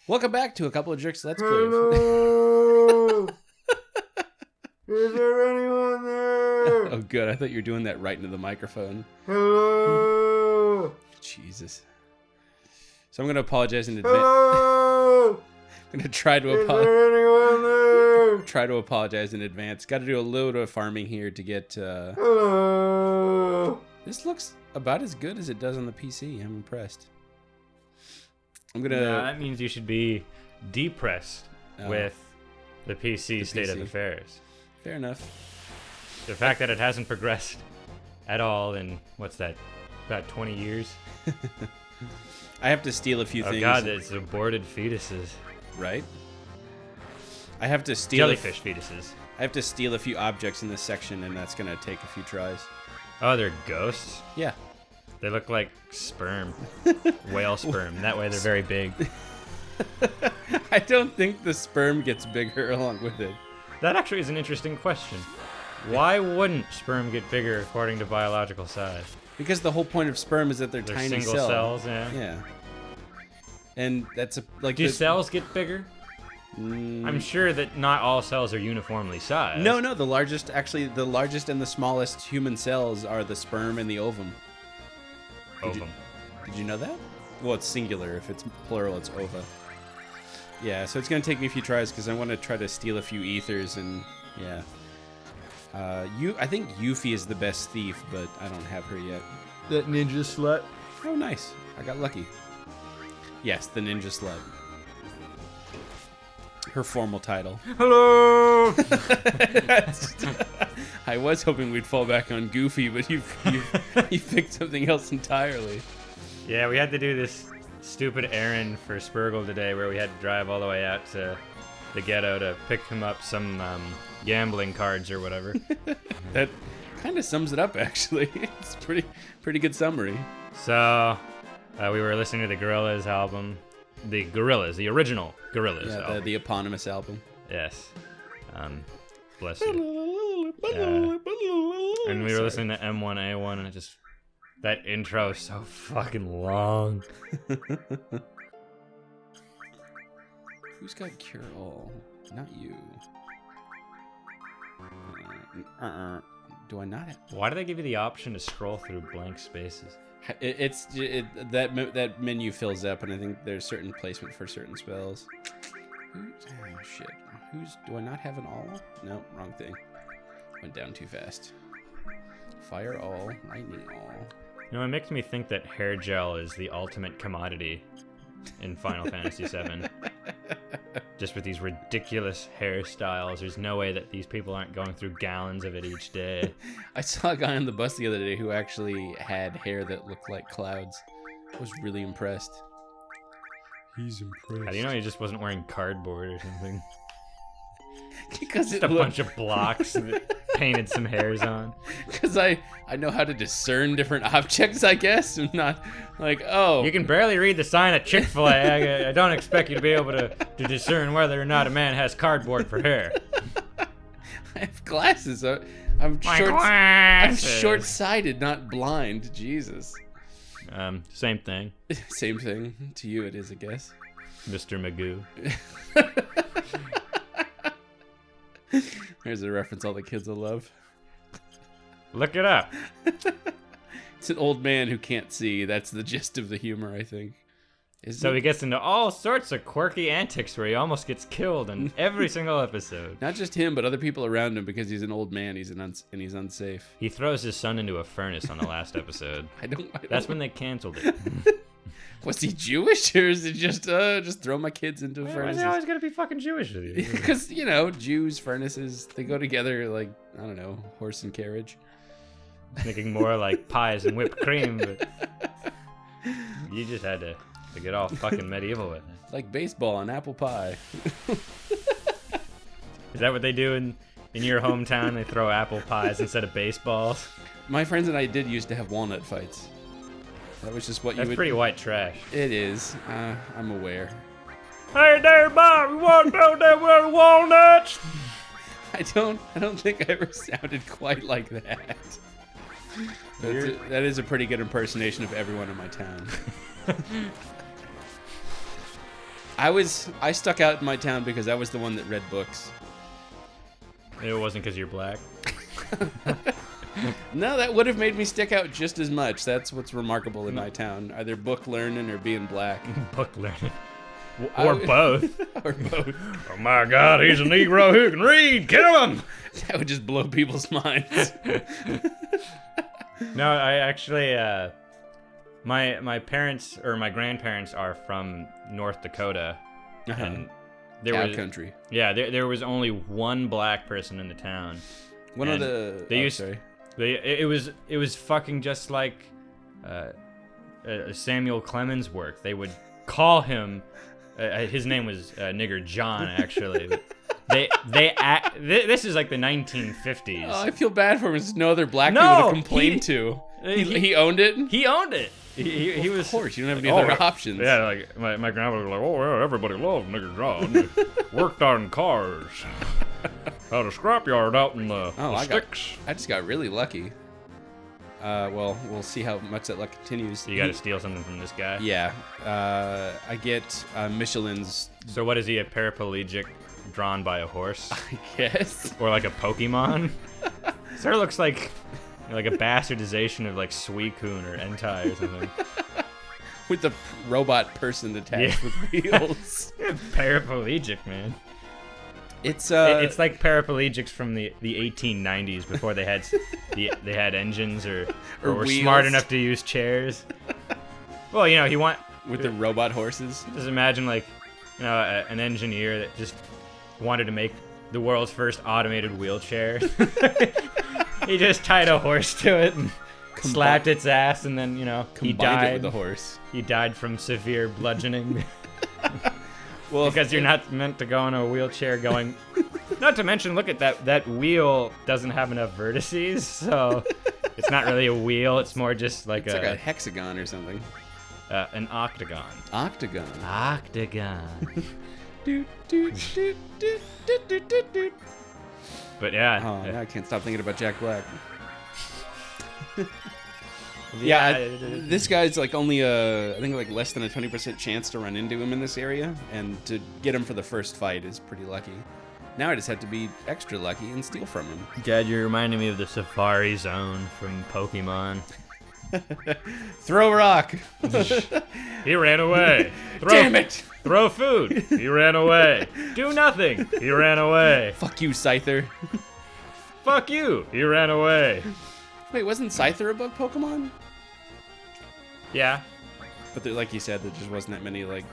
Welcome back to a couple of jerks Let's Play. Hello! Is there anyone there? Oh, good. I thought you were doing that right into the microphone. Hello! Jesus. So I'm going to apologize in advance. Hello! I'm going to try to Is there anyone there? try to apologize in advance. Got to do a little bit of farming here to get. Hello! This looks about as good as it does on the PC. I'm impressed. I'm gonna. No, that means you should be depressed with the PC state of affairs. Fair enough. The fact that it hasn't progressed at all in, what's that, about 20 years? I have to steal a few things. Oh god, it's aborted fetuses. Right? I have to steal... Jellyfish fetuses. I have to steal a few objects in this section, and that's going to take a few tries. Oh, they're ghosts? Yeah. They look like sperm. Whale sperm. That way they're very big. I don't think the sperm gets bigger along with it. That actually is an interesting question. Why wouldn't sperm get bigger according to biological size? Because the whole point of sperm is that they're tiny single cells, yeah. Yeah. And that's like. Do cells get bigger? I'm sure that not all cells are uniformly sized. No. The largest and the smallest human cells are the sperm and the ovum. Ovum. Did you know that? Well, it's singular. If it's plural, it's ova. Yeah, so it's going to take me a few tries because I want to try to steal a few ethers and, yeah. I think Yuffie is the best thief, but I don't have her yet. That ninja slut. Oh, nice. I got lucky. Yes, the ninja slut. Her formal title. Hello! I was hoping we'd fall back on Goofy, but you picked something else entirely. Yeah, we had to do this stupid errand for Spurgle today where we had to drive all the way out to the ghetto to pick him up some gambling cards or whatever. That kind of sums it up, actually. It's pretty good summary. So, we were listening to the Gorillaz album. The original Gorillaz album. The eponymous album. Yes. Bless you. And we were listening to M1A1 and it just... That intro is so fucking long. Who's got cure all? Not you. Do I not have... Why do they give you the option to scroll through blank spaces? That menu fills up, and I think there's certain placement for certain spells. Oh, shit. Do I not have an all? No, wrong thing. Went down too fast. Fire all, lightning all. You know, it makes me think that hair gel is the ultimate commodity in Final Fantasy VII. Just with these ridiculous hairstyles, there's no way that these people aren't going through gallons of it each day. I saw a guy on the bus the other day who actually had hair that looked like clouds. I was really impressed. He's impressed. How do you know he just wasn't wearing cardboard or something? Because just a bunch of blocks that painted some hairs on. Because I know how to discern different objects, I guess. I'm not like, oh. You can barely read the sign at Chick-fil-A. I don't expect you to be able to discern whether or not a man has cardboard for hair. I have glasses. I'm short-sighted, not blind. Jesus. Same thing. Same thing. To you it is, I guess. Mr. Magoo. There's a reference all the kids will love. Look it up. It's an old man who can't see. That's the gist of the humor, I think. So he gets into all sorts of quirky antics where he almost gets killed in every single episode. Not just him, but other people around him because he's an old man. He's unsafe. He throws his son into a furnace on the last episode. I don't That's when they canceled it. Was he Jewish, or is it just throw my kids into furnaces? Why always gotta be fucking Jewish with you? Because, Jews, furnaces, they go together like, I don't know, horse and carriage. Thinking more like pies and whipped cream, but you just had to get all fucking medieval with it. Like baseball and apple pie. Is that what they do in your hometown? They throw apple pies instead of baseballs? My friends and I did used to have walnut fights. That was just what That's pretty white trash. It is. I'm aware. Hey there, Bob. You want to go there with the walnuts? I don't think I ever sounded quite like that. That is a pretty good impersonation of everyone in my town. I stuck out in my town because I was the one that read books. It wasn't because you're black. No, that would have made me stick out just as much. That's what's remarkable in my town. Either book learning or being black. Book learning. Or both. Or both. Oh my God, he's a Negro who can read. Kill him! That would just blow people's minds. No, I actually, my parents or my grandparents are from North Dakota, and Cow country. Yeah, there was only one black person in the town. One of the sorry. It was fucking just like Samuel Clemens' work. They would call him. His name was Nigger John, actually. But this is like the 1950s. Oh, I feel bad for him. There's no other black people to complain to. He owned it. He owned it. He was. Of course, you don't have any other options. Yeah, like my grandma was like, oh, well, everybody loved Nigger John. He worked on cars. Had a scrapyard out in the sticks. I just got really lucky. Well, we'll see how much that luck continues. You got to steal something from this guy. Yeah. I get Michelin's. So what is he, a paraplegic drawn by a horse? I guess. Or like a Pokemon? Sort of looks like a bastardization of like Suicune or Entei or something. With the robot person attached with wheels. Paraplegic, man. It's like paraplegics from the 1890s before they had engines or were wheels. Smart enough to use chairs. Well, with the robot horses. Just imagine like an engineer that just wanted to make the world's first automated wheelchair. He just tied a horse to it and slapped its ass, and then he died. It with the horse. He died from severe bludgeoning. Well, because you're not meant to go in a wheelchair going. Not to mention, look at that wheel doesn't have enough vertices, so it's not really a wheel. It's more just like it's like a hexagon or something. An octagon. Octagon. But yeah. Oh, now I can't stop thinking about Jack Black. This guy's like only I think like less than a 20% chance to run into him in this area, and to get him for the first fight is pretty lucky. Now I just have to be extra lucky and steal from him. Dad, you're reminding me of the Safari Zone from Pokemon. Throw a rock. He ran away. Damn it. Throw food. He ran away. Do nothing. He ran away. Fuck you, Scyther. Fuck you. He ran away. Wait, wasn't Scyther a bug Pokemon? Yeah. But there, like you said, there just wasn't that many like.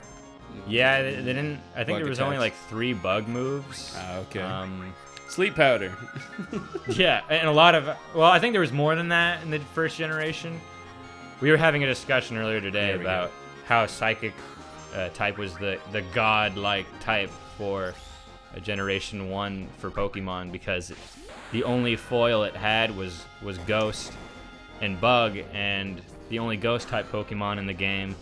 Yeah, they didn't. I think there was only attacks. like 3 bug moves. Okay. Sleep powder. Yeah, and a lot of. Well, I think there was more than that in the first generation. We were having a discussion earlier today about how Psychic type was the god-like type for Generation 1 for Pokemon, because the only foil it had was Ghost and Bug, and the only Ghost-type Pokemon in the game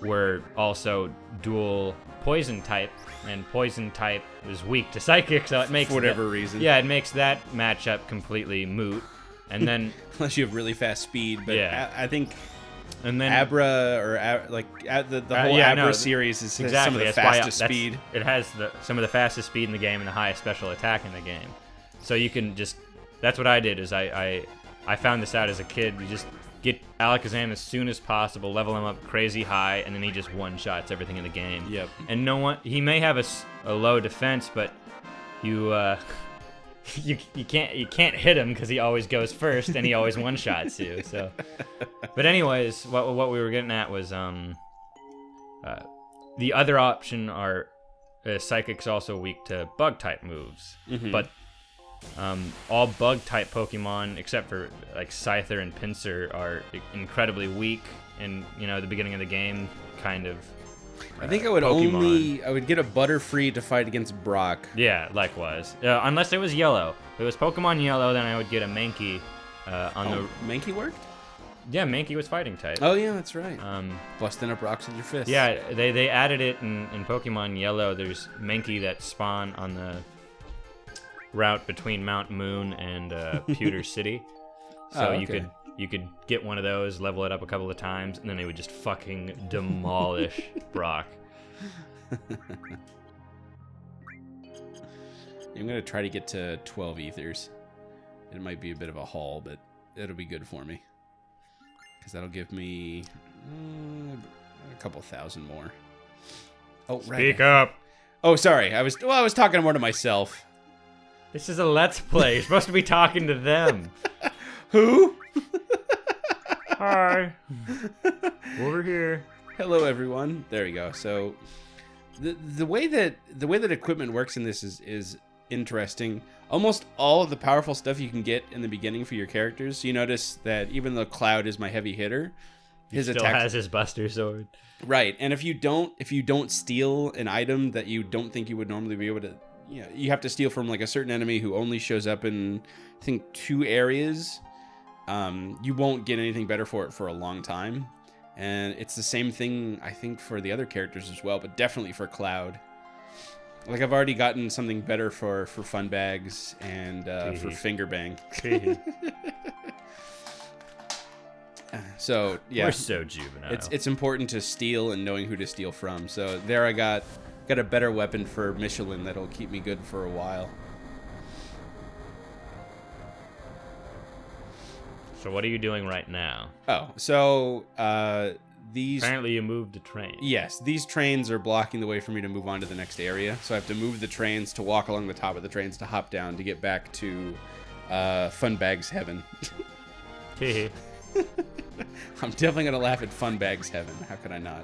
were also dual Poison-type, and Poison-type was weak to Psychic, so it makes... For whatever reason. Yeah, it makes that matchup completely moot, and then... Unless you have really fast speed, but yeah. I think... And then Abra, or the whole Abra series has some of the fastest speed. It has some of the fastest speed in the game and the highest special attack in the game. So you can just... That's what I did, is I found this out as a kid. You just get Alakazam as soon as possible, level him up crazy high, and then he just one-shots everything in the game. Yep. And no one... He may have a low defense, but you... You can't hit him because he always goes first and he always one-shots you. So, but anyways, what we were getting at was the other option are Psychic's also weak to bug type moves, but all bug type Pokemon except for like Scyther and Pinsir are incredibly weak in the beginning of the game kind of. I think I would get a Butterfree to fight against Brock. Yeah, likewise. Unless it was Yellow. If it was Pokemon Yellow, then I would get a Mankey Mankey worked? Yeah, Mankey was fighting type. Oh yeah, that's right. Busting up rocks with your fists. Yeah, they added it in Pokemon Yellow. There's Mankey that spawn on the route between Mount Moon and Pewter City. So you could get one of those, level it up a couple of times, and then they would just fucking demolish Brock. I'm going to try to get to 12 ethers. It might be a bit of a haul, but it'll be good for me. Because that'll give me a couple thousand more. Oh, right. Speak up. Oh, sorry. I was talking more to myself. This is a Let's Play. You're supposed to be talking to them. Who? Hi. Over here. Hello, everyone. There we go. So, the way that equipment works in this is interesting. Almost all of the powerful stuff you can get in the beginning for your characters. You notice that even though Cloud is my heavy hitter, his Still attack has his Buster Sword. right. And if you don't steal an item that you don't think you would normally be able to, you have to steal from like a certain enemy who only shows up in I think 2 areas. You won't get anything better for it for a long time. And it's the same thing, I think, for the other characters as well, but definitely for Cloud. Like, I've already gotten something better for Funbags and for Fingerbang. So, yeah. We're so juvenile. It's important to steal and knowing who to steal from. So there I got a better weapon for Michelin that'll keep me good for a while. So what are you doing right now? Oh, so these... Apparently you moved a train. Yes, these trains are blocking the way for me to move on to the next area. So I have to move the trains to walk along the top of the trains to hop down to get back to Funbags Heaven. I'm definitely going to laugh at Funbags Heaven. How could I not?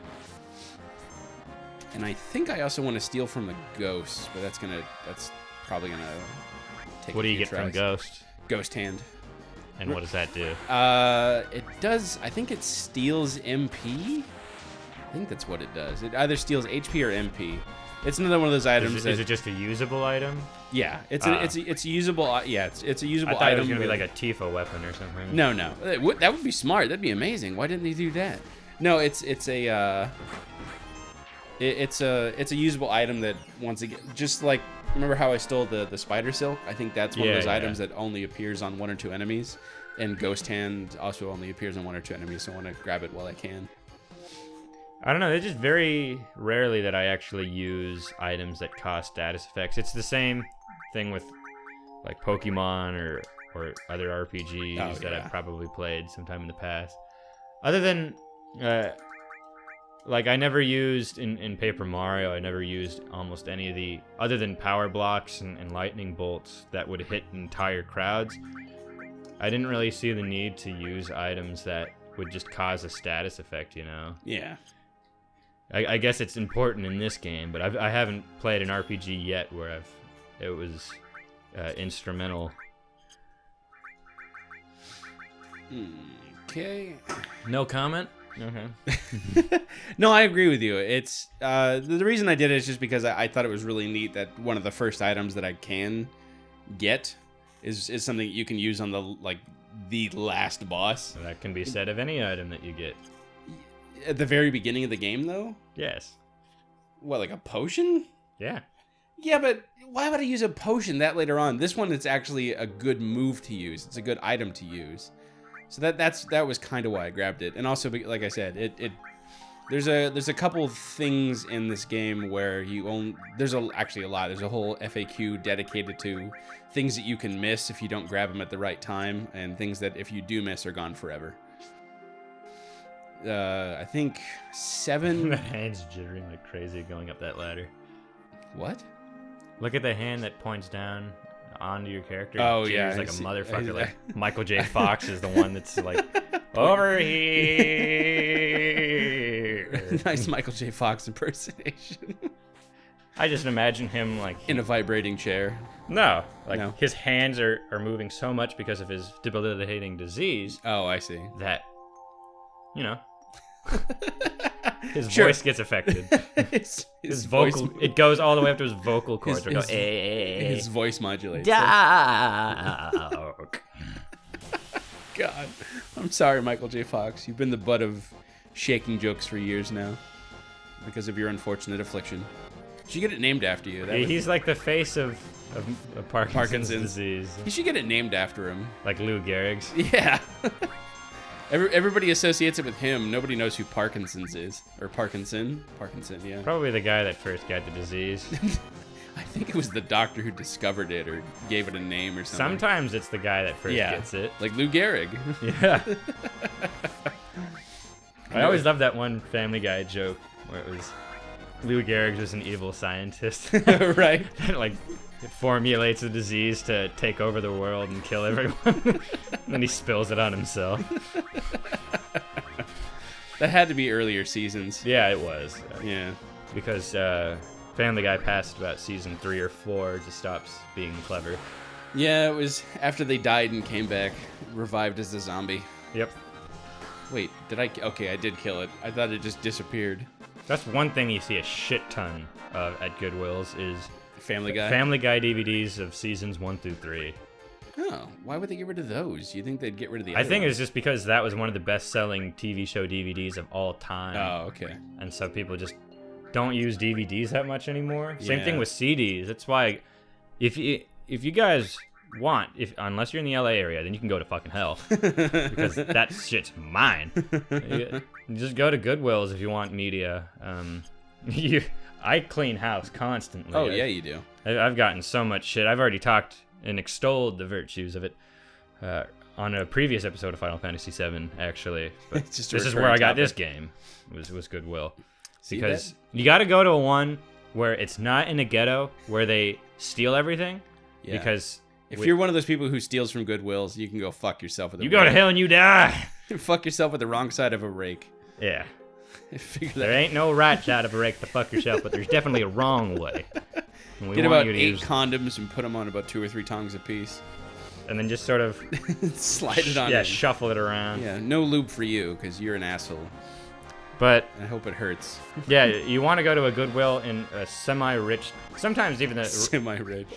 And I think I also want to steal from the Ghost, but that's probably going to take What a do you few get from tries. Ghost? Ghost Hand. And what does that do? It does, I think it steals MP. I think that's what it does. It either steals HP or MP. It's another one of those items. Is it just a usable item? Yeah, it's a usable. Yeah, it's a usable I thought item. it was gonna be like a Tifa weapon or something. No. That would be smart. That'd be amazing. Why didn't they do that? No, it's a usable item that once again, just like remember how I stole the spider silk? I think that's one of those items that only appears on 1 or 2 enemies, and Ghost Hand also only appears on 1 or 2 enemies. So I want to grab it while I can. I don't know. It's just very rarely that I actually use items that cost status effects. It's the same thing with like Pokemon or other RPGs that I've probably played sometime in the past. Other than like I never used in Paper Mario, I never used almost any of the other than power blocks and lightning bolts that would hit entire crowds. I didn't really see the need to use items that would just cause a status effect, Yeah. I guess it's important in this game, but I haven't played an RPG yet where it was instrumental. Okay. No comment? Okay. No, I agree with you. It's the reason I did it is just because I thought it was really neat that one of the first items that I can get is something you can use on the last boss. That can be said of any item that you get. At the very beginning of the game, though? Yes. What, like a potion? Yeah. Yeah, but why would I use a potion that later on? This one, it's actually a good move to use. It's a good item to use. So that was kind of why I grabbed it. And also, like I said, there's a couple things in this game where actually a lot. There's a whole FAQ dedicated to things that you can miss if you don't grab them at the right time, and things that if you do miss are gone forever. I think 7. My hand's jittering like crazy going up that ladder. What? Look at the hand that points down onto your character. Oh, It yeah, jitters like I a see. motherfucker. Like Michael J. Fox is the one that's like, over here. Nice Michael J. Fox impersonation. I just imagine him like In a vibrating chair. No, his hands are moving so much because of his debilitating disease Oh, I see. that, his Sure. voice gets affected. his vocal, voice, it goes all the way up to his vocal cords. his voice modulates. Dark. God, I'm sorry, Michael J. Fox. You've been the butt of shaking jokes for years now because of your unfortunate affliction. You should get it named after you. He's like the face of Parkinson's Parkinson's disease. You should get it named after him. Like Lou Gehrig's. Yeah. Everybody associates it with him. Nobody knows who Parkinson's is. Or Parkinson. Parkinson, yeah. Probably the guy that first got the disease. I think it was the doctor who discovered it or gave it a name or something. Sometimes it's the guy that first gets it. Like Lou Gehrig. Yeah. I always loved that one Family Guy joke where it was Lou Gehrig was an evil scientist. Right. That, like, it formulates a disease to take over the world and kill everyone. And then he spills it on himself. That had to be earlier seasons. Yeah, it was. Yeah. Because Family Guy past about season 3 or 4 just stops being clever. Yeah, it was after they died and came back, revived as a zombie. Yep. Wait, did I? Okay, I did kill it. I thought it just disappeared. That's one thing you see a shit ton of at Goodwill's is Family Guy? Family Guy DVDs of seasons 1 through 3. Oh, why would they get rid of those? You think they'd get rid of the I other think ones? it's just because that was one of the best-selling TV show DVDs of all time. Oh, okay. And so people just don't use DVDs that much anymore. Same thing Yeah. with CDs. That's why if you guys want, unless you're in the LA area, then you can go to fucking hell because that shit's mine. You just go to Goodwill's if you want media. I clean house constantly. Oh, yeah, you do. I've gotten so much shit. I've already talked and extolled the virtues of it on a previous episode of Final Fantasy VII, actually. But It's just a this is where recurring I got topic. this game. Was Goodwill. See Because that? you got to go to one where it's not in a ghetto where they steal everything. Yeah. Because If you're one of those people who steals from Goodwills, you can go fuck yourself with a you go to rake. hell and you die. Fuck yourself with the wrong side of a rake. Yeah. Figure There that. ain't no right side of a rake to fuck yourself, but there's definitely a wrong way. And we Get want about you to 8 use, condoms and put them on about 2 or 3 tongs apiece. and then just sort of Slide it on in. shuffle it around. Yeah, no lube for you because you're an asshole. But I hope it hurts. yeah, you want to go to a Goodwill in a semi-rich, sometimes even Semi-rich.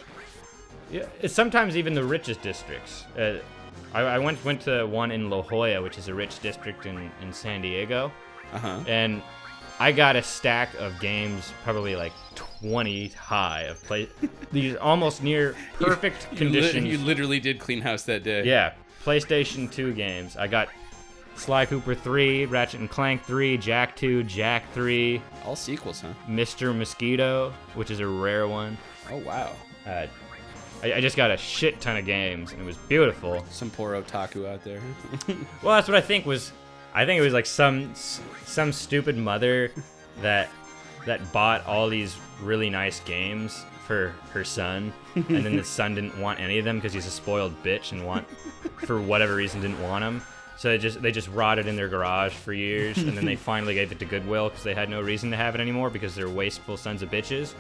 sometimes even the richest districts. I went to one in La Jolla, which is a rich district in San Diego, Uh-huh. and I got a stack of games, probably like 20 high of these almost near perfect conditions. You literally did clean house that day. Yeah, PlayStation 2 games. I got Sly Cooper 3, Ratchet and Clank 3, Jack 2, Jack 3, All sequels, huh? Mr. Mosquito, which is a rare one. Oh, wow. I just got a shit ton of games, and it was beautiful. Some poor otaku out there. Well, that's what I think it was like some stupid mother that bought all these really nice games for her son, and then the son didn't want any of them because he's a spoiled bitch and for whatever reason didn't want them. So they just rotted in their garage for years, and then they finally gave it to Goodwill because they had no reason to have it anymore because they're wasteful sons of bitches.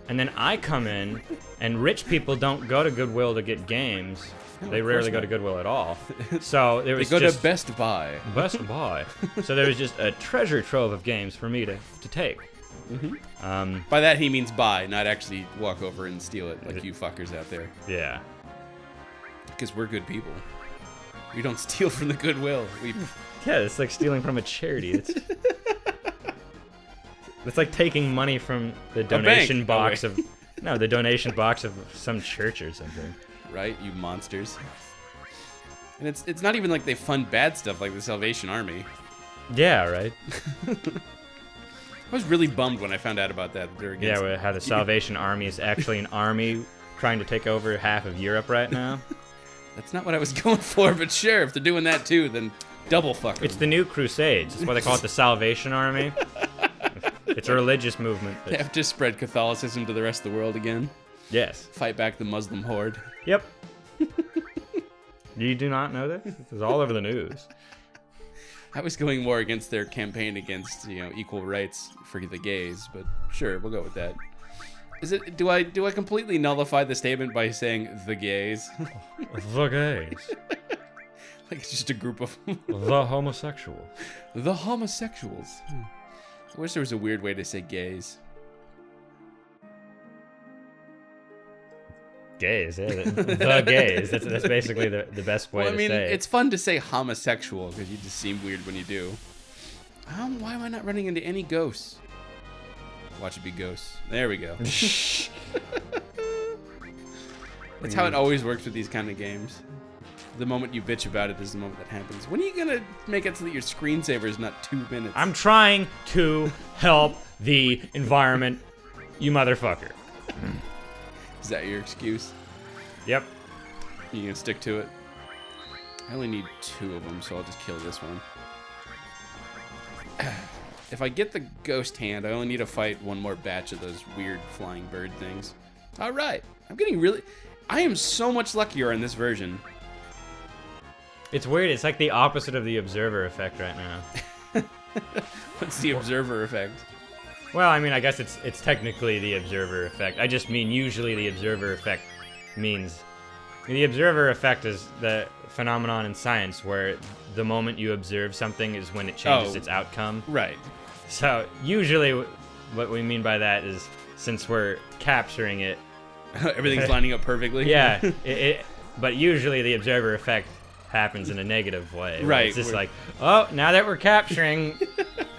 And then I come in, and rich people don't go to Goodwill to get games. They rarely go to Goodwill at all. So there was They go just to Best Buy. Best Buy. So there was just a treasure trove of games for me to take. By that he means buy, not actually walk over and steal it like you fuckers out there. Yeah. Because we're good people. We don't steal from the Goodwill. Yeah, it's like stealing from a charity. It's like taking money from the donation box of the donation box of some church or something. Right, you monsters. And it's not even like they fund bad stuff like the Salvation Army. Yeah, right. I was really bummed when I found out about that. They're against Yeah, how the Salvation Army is actually an army trying to take over half of Europe right now. That's not what I was going for, but sure, if they're doing that too, then double fuck 'em. It's the new Crusades. That's why they call it the Salvation Army. It's a religious movement. They have to spread Catholicism to the rest of the world again. Yes. Fight back the Muslim horde. Yep. You do not know this? This is all over the news. I was going more against their campaign against, equal rights for the gays, but sure, we'll go with that. Do I completely nullify the statement by saying the gays? The gays. Like it's just a group of The homosexuals. the homosexuals. I wish there was a weird way to say gays. Gays, yeah. The gays. That's basically the best way Well, I to mean, say it. it's fun to say homosexual because you just seem weird when you do. Why am I not running into any ghosts? Watch it be ghosts. There we go. That's how it always works with these kind of games. The moment you bitch about it is the moment that happens. When are you gonna make it so that your screensaver is not 2 minutes? I'm trying to help the environment, you motherfucker. Is that your excuse? Yep. You gonna stick to it? I only need 2 of them, so I'll just kill this one. If I get the ghost hand, I only need to fight one more batch of those weird flying bird things. All right. I'm getting really... I am so much luckier in this version. It's weird. It's like the opposite of the observer effect right now. What's the observer effect? Well, I mean, I guess it's technically the observer effect. I just mean usually the observer effect means... The observer effect is the phenomenon in science where the moment you observe something is when it changes its outcome. Right. So usually what we mean by that is since we're capturing it... Everything's lining up perfectly. Yeah, but usually the observer effect happens in a negative way. Right. It's just like, oh, now that we're capturing,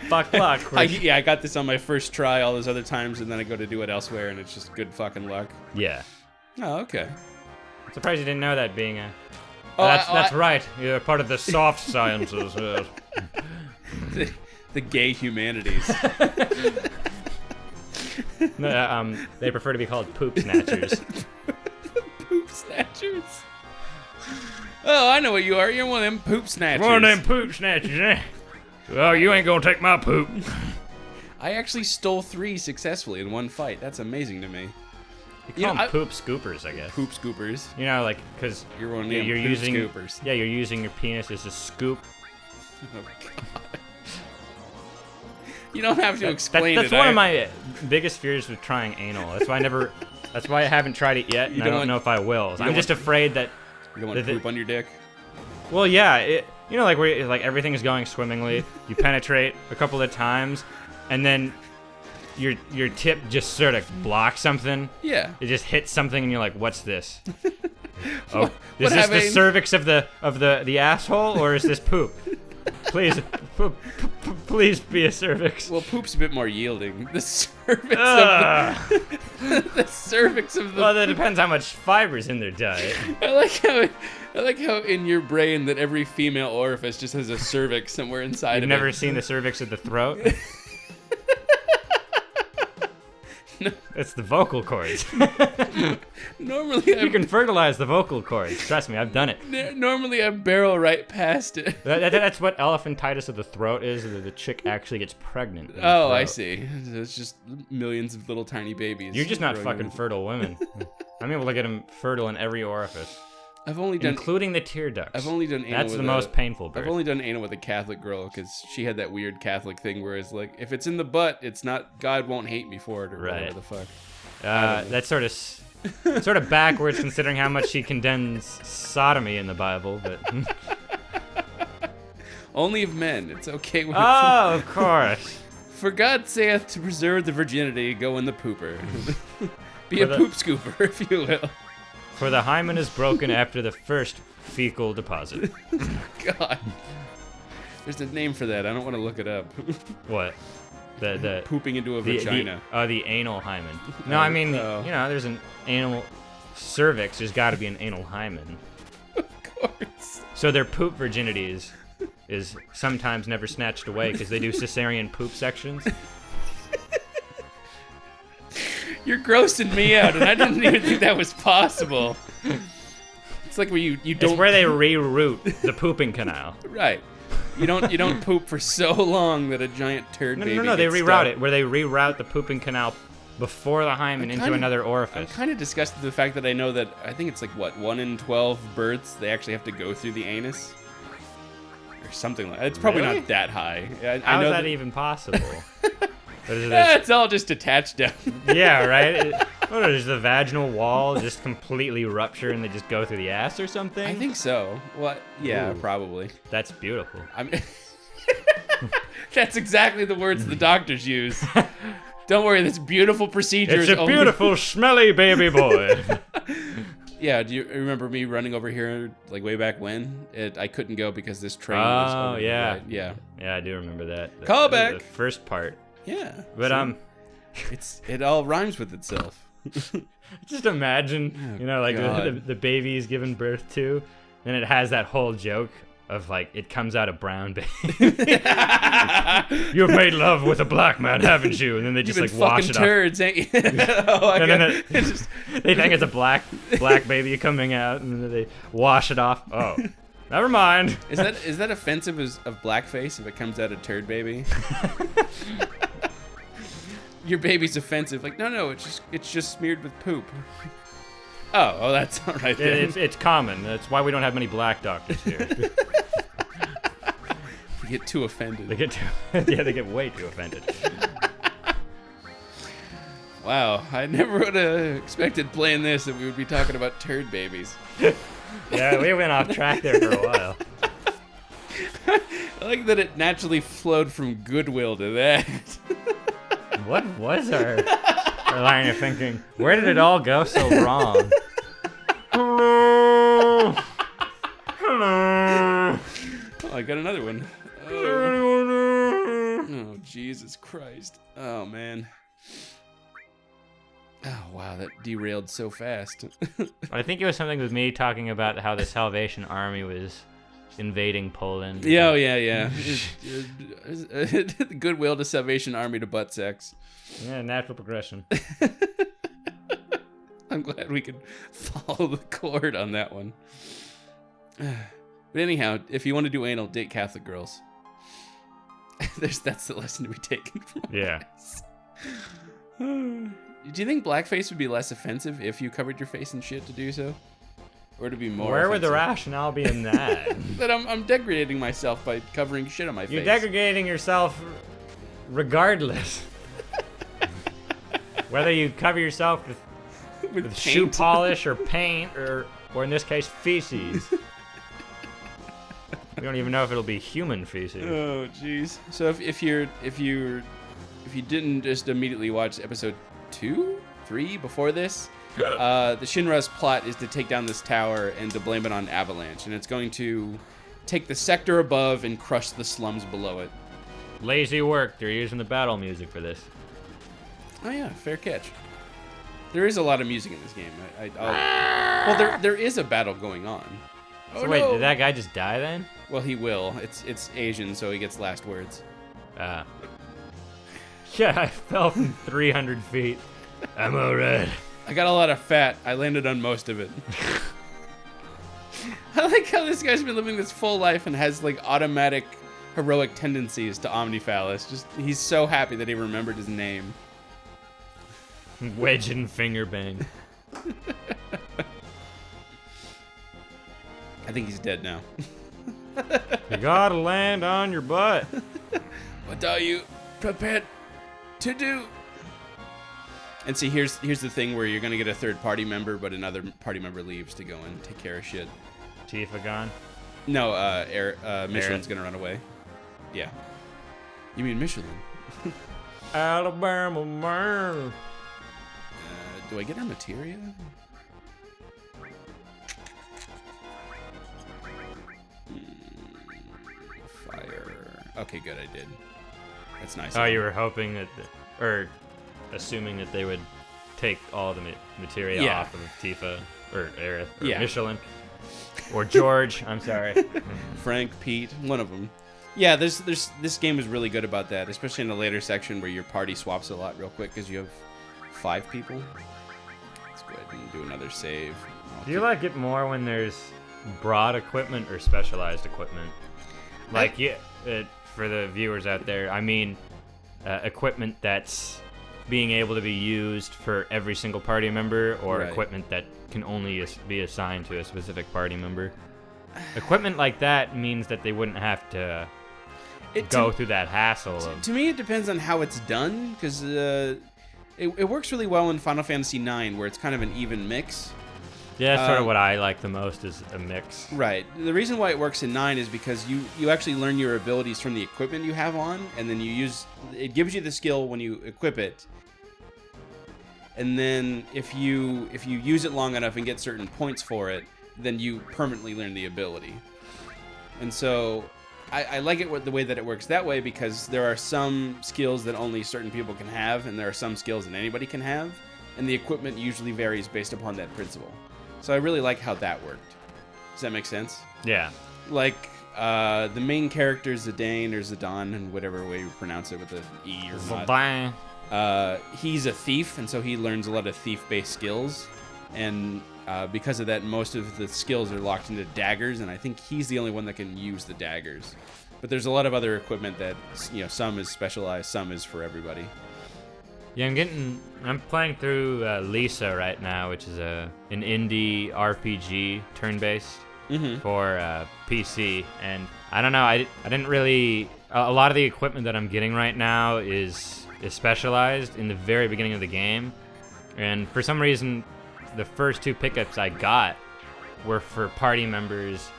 fuck luck. I got this on my first try all those other times, and then I go to do it elsewhere, and it's just good fucking luck. Yeah. Oh, okay. I'm surprised you didn't know that being a... That's right. You're part of the soft sciences. The gay humanities. They prefer to be called poop snatchers. Poop snatchers? Oh, I know what you are. You're one of them poop snatchers. One of them poop snatchers, eh? Oh, you ain't gonna take my poop. I actually stole 3 successfully in one fight. That's amazing to me. You call them poop scoopers, I guess. Poop scoopers. You know, like, because you're one of them poop using scoopers. Yeah, you're using your penis as a scoop. Oh, God. You don't have to explain That's one of my biggest fears with trying anal. That's why That's why I haven't tried it yet, and I don't know if I will. I'm just afraid that... You don't want to poop on your dick? Well, yeah. You know, like where everything is going swimmingly. You penetrate a couple of times, and then your tip just sort of blocks something. Yeah. It just hits something, and you're like, "What's this? Oh, is this the cervix of the asshole, or is this poop? Please, please be a cervix." Well, poop's a bit more yielding. The cervix of the cervix of the. Well, that depends how much fiber's in their diet. I like how in your brain that every female orifice just has a cervix somewhere inside of it. You've never seen the cervix of the throat? No. It's the vocal cords. Normally, you can fertilize the vocal cords. Trust me, I've done it. Normally, I barrel right past it. That's what elephantitis of the throat is. The chick actually gets pregnant. Oh, I see. It's just millions of little tiny babies. You're just not fucking fertile women. I'm able to get them fertile in every orifice. I've only done, including the tear ducts. I've only done anal. That's the most painful birth. I've only done anal with a Catholic girl because she had that weird Catholic thing where it's like, if it's in the butt, it's not, God won't hate me for it or whatever the fuck. That's sort of backwards considering how much she condemns sodomy in the Bible, but only of men. It's okay with. Oh, of course. For God saith to preserve the virginity, go in the pooper. Be a poop scooper, if you will. For the hymen is broken after the first fecal deposit. God. There's a name for that. I don't want to look it up. What? The pooping into a vagina. The anal hymen. No, I mean, there's an anal cervix. There's got to be an anal hymen. Of course. So their poop virginity is sometimes never snatched away because they do cesarean poop sections. You're grossing me out, and I didn't even think that was possible. It's like where you don't. It's where they reroute the pooping canal. Right. You don't poop for so long that a giant turd baby. No. They reroute it where they reroute the pooping canal before the hymen into another orifice. I'm kind of disgusted with the fact that I know that I think it's like 1 in 12 births they actually have to go through the anus or something like that. It's probably not that high. How is that even possible? It's all just attached down. Yeah, right? Does the vaginal wall just completely rupture and they just go through the ass or something? I think so. Well, yeah, Ooh, probably. That's beautiful. That's exactly the words the doctors use. Don't worry, this beautiful procedure is a beautiful, smelly baby boy. Yeah, do you remember me running over here like way back when? I couldn't go because this train was over yeah. Right. Yeah, I do remember that. Callback. The first part. Yeah. But it all rhymes with itself. Just imagine, the baby is given birth to, then it has that whole joke of like it comes out a brown baby. You've made love with a black man, haven't you? And then they just like wash it turds, ain't you? They think it's a black baby coming out, and then they wash it off. Oh, never mind. Is that offensive of blackface if it comes out a turd baby? Your baby's offensive. Like, no, it's just smeared with poop. Oh, that's all right then. It's common. That's why we don't have many black doctors here. They get too offended. They get way too offended. Wow, I never would have expected playing this that we would be talking about turd babies. Yeah, we went off track there for a while. I like that it naturally flowed from goodwill to that. What was our line of thinking? Where did it all go so wrong? Hello. Oh, I got another one. Oh, Jesus Christ. Oh, man. Oh, wow, that derailed so fast. I think it was something with me talking about how the Salvation Army was invading Poland. Yeah. Goodwill to Salvation Army to butt sex. Yeah, natural progression. I'm glad we could follow the cord on that one. But anyhow, if you want to do anal, date Catholic girls. That's the lesson to be taken from Yeah. this. Do you think blackface would be less offensive if you covered your face in shit to do so? Or to be more Where would the offensive? rationale be in that? That I'm degrading myself by covering shit on my You're face. degrading yourself regardless. Whether you cover yourself with shoe paint. polish or paint or in this case feces. We don't even know if it'll be human feces. Oh, jeez. So if you didn't just immediately watch episode 2, 3 before this, the Shinra's plot is to take down this tower and to blame it on avalanche, and it's going to take the sector above and crush the slums below it. Lazy work. They're using the battle music for this. Oh yeah, fair catch. There is a lot of music in this game. Well, there is a battle going on. So wait, did that guy just die then? Well, he will. It's Asian, so he gets last words. Yeah, I fell from 300 feet. I'm alright. I got a lot of fat. I landed on most of it. I like how this guy's been living this full life and has like automatic heroic tendencies to omniphallus. Just he's so happy that he remembered his name. Wedge and finger bang. I think he's dead now. You gotta land on your butt. What are you prepared to do? And see, here's the thing where you're gonna get a third party member, but another party member leaves to go and take care of shit. Tifa gone? No, Michelin's gonna run away. Yeah. You mean Michelin? Alabama man. Do I get her materia? Fire. Okay, good, I did. That's nice. Oh, you were hoping that, or assuming that they would take all the material Yeah. off of Tifa, or Aerith, or Yeah. Michelin, or George. I'm sorry. Frank, Pete, one of them. Yeah, this game is really good about that, especially in the later section where your party swaps a lot real quick because you have 5 people. Let's go ahead and do another save. Do you like it more when there's broad equipment or specialized equipment? Like, for the viewers out there, I mean equipment that's being able to be used for every single party member, or Right. equipment that can only be assigned to a specific party member. Equipment like that means that they wouldn't have to go through that hassle of... To me, it depends on how it's done, because it works really well in Final Fantasy IX, where it's kind of an even mix. Yeah, that's sort of what I like the most, is a mix. Right. The reason why it works in 9 is because you actually learn your abilities from the equipment you have on, and then it gives you the skill when you equip it. And then if you use it long enough and get certain points for it, then you permanently learn the ability. And so I like it the way that it works that way, because there are some skills that only certain people can have, and there are some skills that anybody can have, and the equipment usually varies based upon that principle. So I really like how that worked. Does that make sense? Yeah. Like, the main character, Zidane or Zidane, and whatever way you pronounce it with the E or not. Zidane. He's a thief, and so he learns a lot of thief-based skills. And because of that, most of the skills are locked into daggers, and I think he's the only one that can use the daggers. But there's a lot of other equipment that, some is specialized, some is for everybody. Yeah, I'm playing through Lisa right now, which is an indie RPG turn-based for PC, and I don't know, I didn't really, a lot of the equipment that I'm getting right now is specialized in the very beginning of the game, and for some reason, the first 2 pickups I got were for party members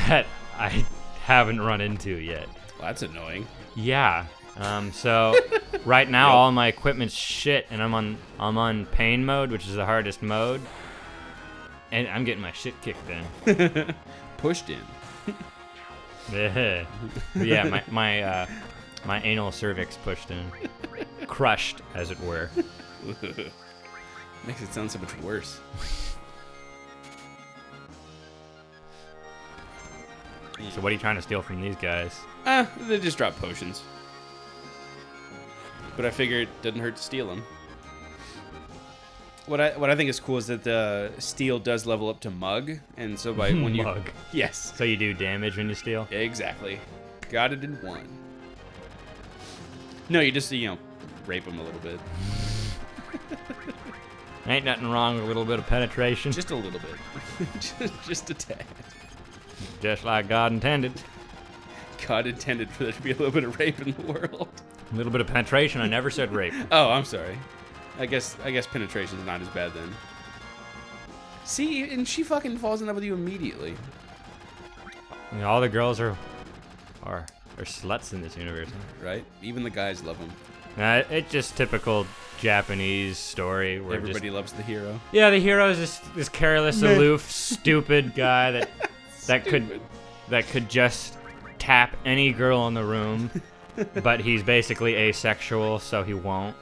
that I haven't run into yet. Well, that's annoying. Yeah. So right now all my equipment's shit, and I'm on pain mode, which is the hardest mode, and I'm getting my shit kicked in. Pushed in. Yeah, my anal cervix pushed in, crushed, as it were. Makes it sound so much worse. So what are you trying to steal from these guys? They just drop potions. But I figure it doesn't hurt to steal them. What I think is cool is that the steal does level up to mug, and so by when you Mug. yes, So you do damage when you steal? exactly, got it in one. No, you just rape them a little bit, Ain't nothing wrong with a little bit of penetration. just a little bit, just a tad. Just like God intended. God intended for there to be a little bit of rape in the world. A little bit of penetration. I never said rape. Oh, I'm sorry. I guess penetration's not as bad then. See, and she fucking falls in love with you immediately. All the girls are sluts in this universe. Right? Even the guys love him. It's just typical Japanese story where Everybody loves the hero. the hero is this careless, aloof, stupid guy that could just tap any girl in the room, but he's basically asexual, so he won't.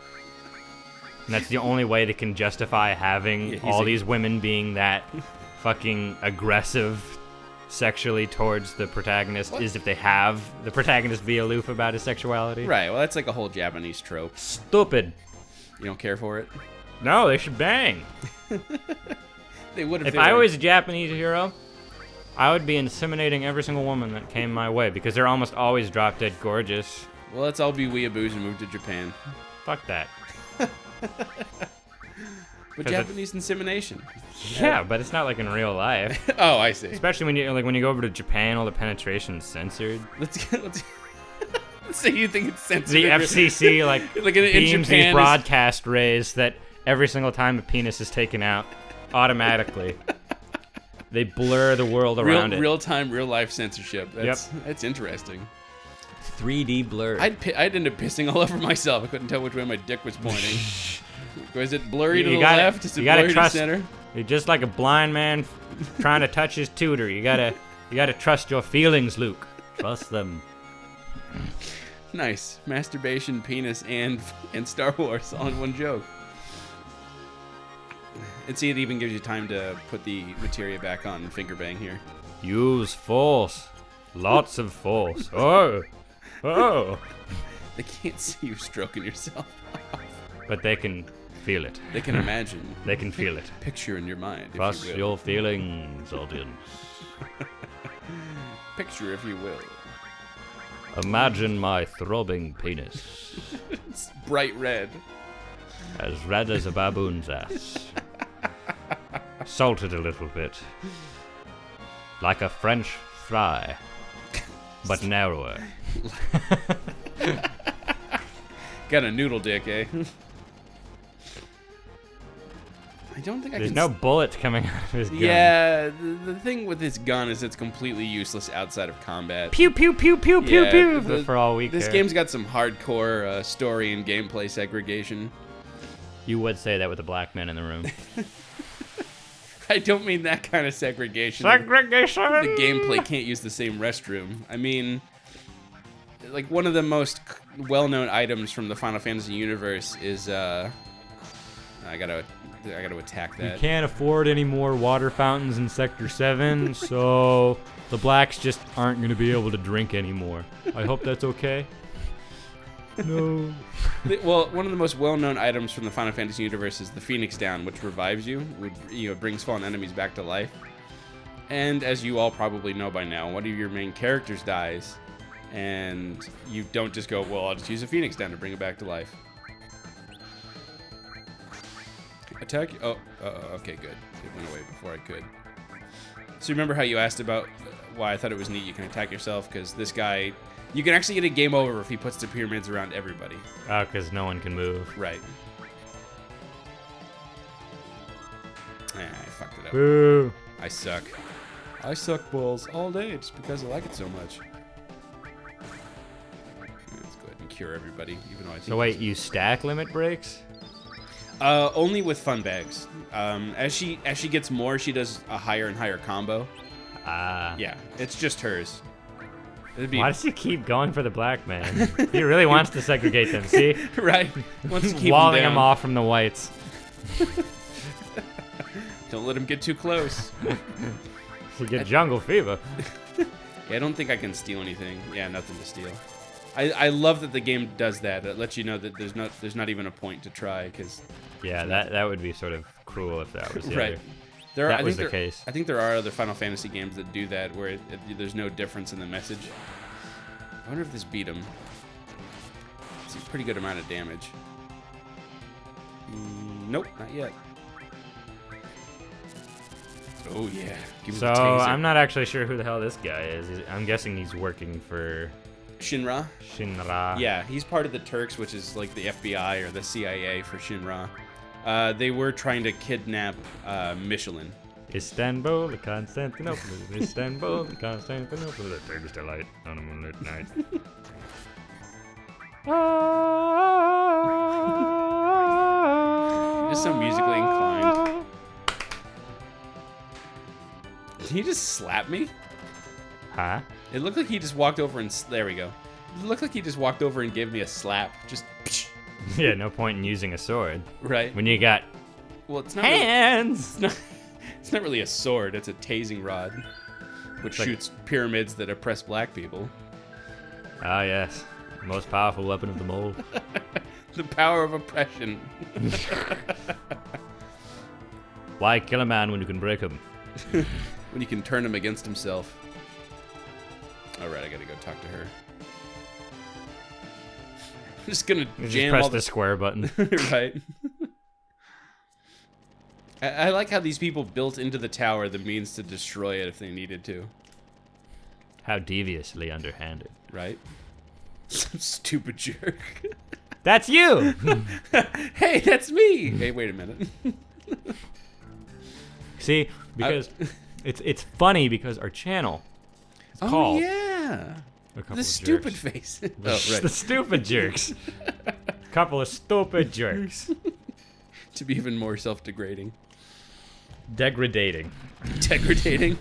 And that's the only way they can justify having all these women being that fucking aggressive sexually towards the protagonist is if they have the protagonist be aloof about his sexuality. Right, well, that's like a whole Japanese trope. Stupid. You don't care for it? No, they should bang. They would If I was a Japanese hero, I would be inseminating every single woman that came my way because they're almost always drop dead gorgeous. Well, let's all be weeaboos and move to Japan. Fuck that. But Japanese insemination. Yeah, but it's not like in real life. Oh, I see. Especially when you go over to Japan, all the penetration's censored. Let's say you think it's censored. The FCC like in beams Japan these broadcast rays that every single time a penis is taken out, automatically, they blur the world around it. Real time, real life censorship. That's interesting. 3D blur. I'd end up pissing all over myself. I couldn't tell which way my dick was pointing. Was it blurry to the gotta, left? Is it you gotta blurry trust, to center? You're just like a blind man trying to touch his tutor. You gotta trust your feelings, Luke. Trust them. Nice. Masturbation, penis, and Star Wars all in one joke. And see, it even gives you time to put the materia back on finger bang here. Use force. Lots of force. Oh. They can't see you stroking yourself off. But they can feel it. They can imagine. They can feel it. Picture in your mind, if Trust you will. your feelings, audience. Picture, if you will. Imagine my throbbing penis. It's bright red. As red as a baboon's ass. Salted a little bit. Like a French fry. But narrower. Got a noodle dick, eh? I don't think There's no bullet coming out of his gun. Yeah, the thing with this gun is it's completely useless outside of combat. Pew pew pew pew pew Yeah, pew. But for all we This care. game's got some hardcore story and gameplay segregation. You would say that with a black man in the room. I don't mean that kind of segregation. Segregation. The gameplay can't use the same restroom. I mean, like one of the most well-known items from the Final Fantasy universe is I gotta I got to attack We that. can't afford any more water fountains in Sector 7, so the blacks just aren't going to be able to drink anymore. I hope that's okay. No. Well, one of the most well-known items from the Final Fantasy universe is the Phoenix Down, which revives you, brings fallen enemies back to life. And as you all probably know by now, one of your main characters dies, and you don't just go, well, I'll just use a Phoenix Down to bring it back to life. Attack? Oh, okay, good. It went away before I could. So remember how you asked about why I thought it was neat you can attack yourself? Because this guy... You can actually get a game over if he puts the pyramids around everybody. Oh, because no one can move. Right. I fucked it up. Boo. I suck. I suck balls all day just because I like it so much. Let's go ahead and cure everybody, even though I think... So wait, you stack limit breaks? Only with Funbags. As she gets more, she does a higher and higher combo. Ah. Yeah, it's just hers. It'd be Why does he keep going for the black man? He really wants to segregate them, see? right. Wants to keep Walling them them off from the whites. Don't let him get too close. You get jungle fever. Yeah, I don't think I can steal anything. Yeah, nothing to steal. I love that the game does that. It lets you know that there's not even a point to try, because Yeah, that would be sort of cruel if that was the right. other. That was the case. I think there are other Final Fantasy games that do that, where there's no difference in the message. I wonder if this beat him. It's a pretty good amount of damage. Nope, not yet. Oh yeah. Give me So the taser. I'm not actually sure who the hell this guy is. I'm guessing he's working for Shinra. Shinra. Yeah, he's part of the Turks, which is like the FBI or the CIA for Shinra. They were trying to kidnap Michelin. Istanbul, the Constantinople, Istanbul, the Constantinople, the Turkish delight on a moonlit night. Just so musically inclined. Did he just slap me? Huh? It looked like he just walked over and... There we go. It looked like he just walked over and gave me a slap. Just... Yeah, no point in using a sword. Right. When you got Well, it's not... hands! It's not really a sword. It's a tasing rod. Which Like- shoots pyramids that oppress black people. Ah, yes. The most powerful weapon of them all. The power of oppression. Why kill a man when you can break him? When you can turn him against himself. Alright, I gotta go talk to her. I'm just gonna You just jam press all the square button. right. I like how these people built into the tower the means to destroy it if they needed to. How deviously underhanded. Right? Some stupid jerk. That's you! Hey, that's me! Hey, wait a minute. See, because it's funny because our channel is Oh, called yeah. A Couple The of stupid Jerks. face. Oh, The right. stupid jerks. Couple of stupid jerks. To be even more self-degrading. Degradating. Degrading?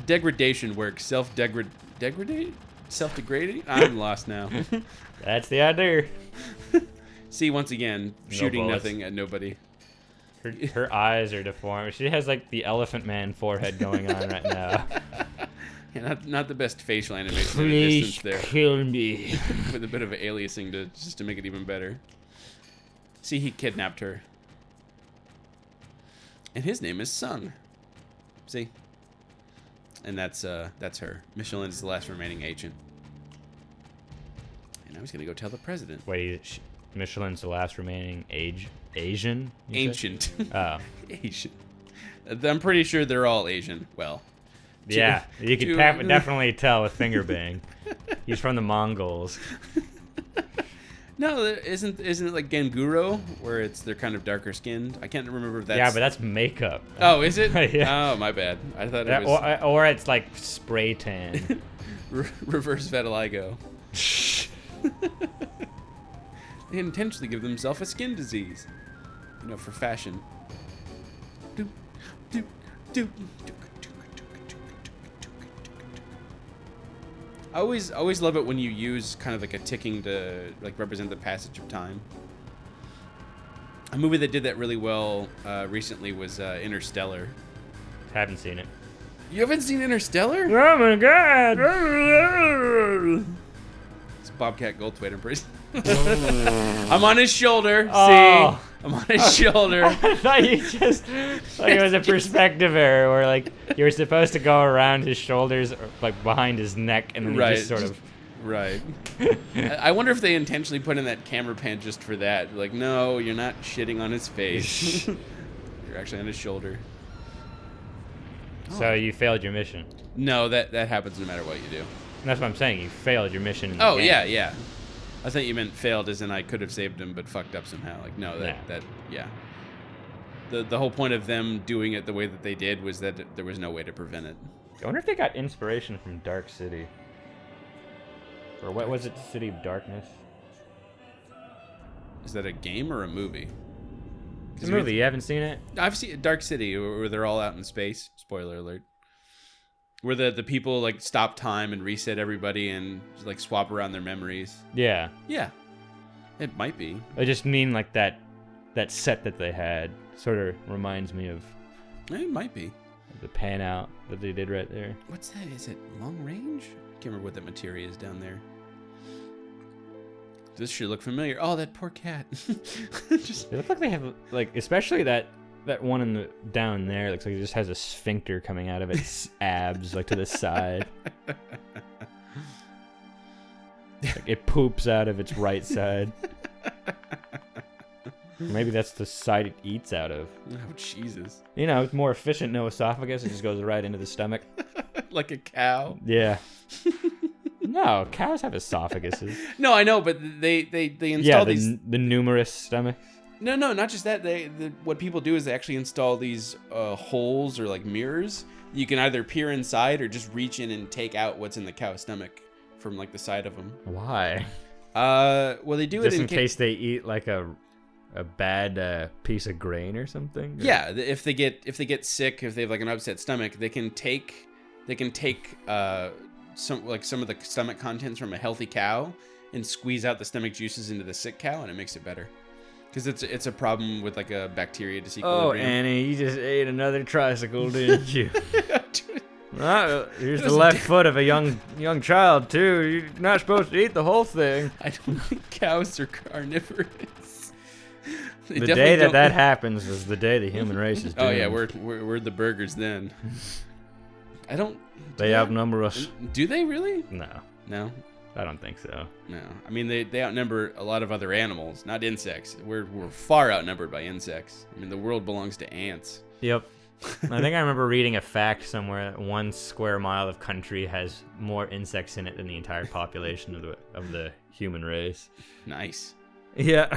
Degradation works. Self-degradate? Self-degrading? I'm lost now. That's the idea. See, once again, No shooting bullets. nothing at nobody. Her eyes are deformed. She has like the elephant man forehead going on right now. Yeah, not the best facial animation in the Please distance there. kill me. With a bit of aliasing just to make it even better. See, he kidnapped her. And his name is Sung. See? And that's her. Michelin is the last remaining agent. And now he's gonna go tell the president. Wait, Michelin's the last remaining Asian? you said? Ancient. Oh. Asian. I'm pretty sure they're all Asian. Well. Yeah, you could definitely tell with finger bang. He's from the Mongols. No, isn't it like Ganguro, where they're kind of darker skinned? I can't remember if that's... Yeah, but that's makeup. Oh, is it? Yeah. Oh, my bad. I thought it was Or it's like spray tan. reverse vitiligo. They intentionally give themselves a skin disease. You know, for fashion. Doop, doop, doop, doop. I always love it when you use kind of like a ticking to like represent the passage of time. A movie that did that really well recently was Interstellar. Haven't seen it. You haven't seen Interstellar? Oh my god! It's Bobcat Goldthwait impression. I'm on his shoulder. Oh. See? I'm on his shoulder. I thought you just like it was a perspective error where like you were supposed to go around his shoulders or like behind his neck and then you just sort of Right. I wonder if they intentionally put in that camera pan just for that. Like, no, you're not shitting on his face. You're actually on his shoulder. So you failed your mission. No, that happens no matter what you do. And that's what I'm saying. You failed your mission. In the game. Yeah. I thought you meant failed as in I could have saved him but fucked up somehow. Like, no, yeah. The whole point of them doing it the way that they did was that there was no way to prevent it. I wonder if they got inspiration from Dark City. Or what was it? City of Darkness? Is that a game or a movie? It's a movie. You haven't seen it? I've seen Dark City where they're all out in space. Spoiler alert. Where the people like stop time and reset everybody and like swap around their memories. Yeah. Yeah. It might be. I just mean like that set that they had sort of reminds me of It might be. the pan out that they did right there. What's that? Is it long range? I can't remember what that materia is down there. This should look familiar. Oh, that poor cat. Just They look like they have like, especially that one in the down there looks like it just has a sphincter coming out of its abs, like to the side. Like it poops out of its right side. Maybe that's the side it eats out of. Oh, Jesus. You know, it's more efficient, no esophagus. It just goes right into the stomach. Like a cow. Yeah. No, cows have esophaguses. No, I know, but they install these. The numerous stomachs. No, not just that. What people do is they actually install these holes or like mirrors. You can either peer inside or just reach in and take out what's in the cow's stomach from like the side of them. Why? Well, they do Just it in case they eat like a bad piece of grain or something. Or? Yeah, if they get sick, if they have like an upset stomach, they can take some of the stomach contents from a healthy cow and squeeze out the stomach juices into the sick cow, and it makes it better. Because it's a problem with like a bacteria disequilibrium. Oh, Annie, you just ate another tricycle, didn't you? Here's the left foot of a young child too. You're not supposed to eat the whole thing. I don't think cows are carnivorous. The day that happens is the day the human race is doomed. Oh yeah, we're the burgers then. I don't. They outnumber us. Do they really? No, I don't think so. No, I mean they outnumber a lot of other animals, not insects. We're far outnumbered by insects. I mean the world belongs to ants. Yep. I think I remember reading a fact somewhere that 1 square mile of country has more insects in it than the entire population of the human race. Nice. Yeah.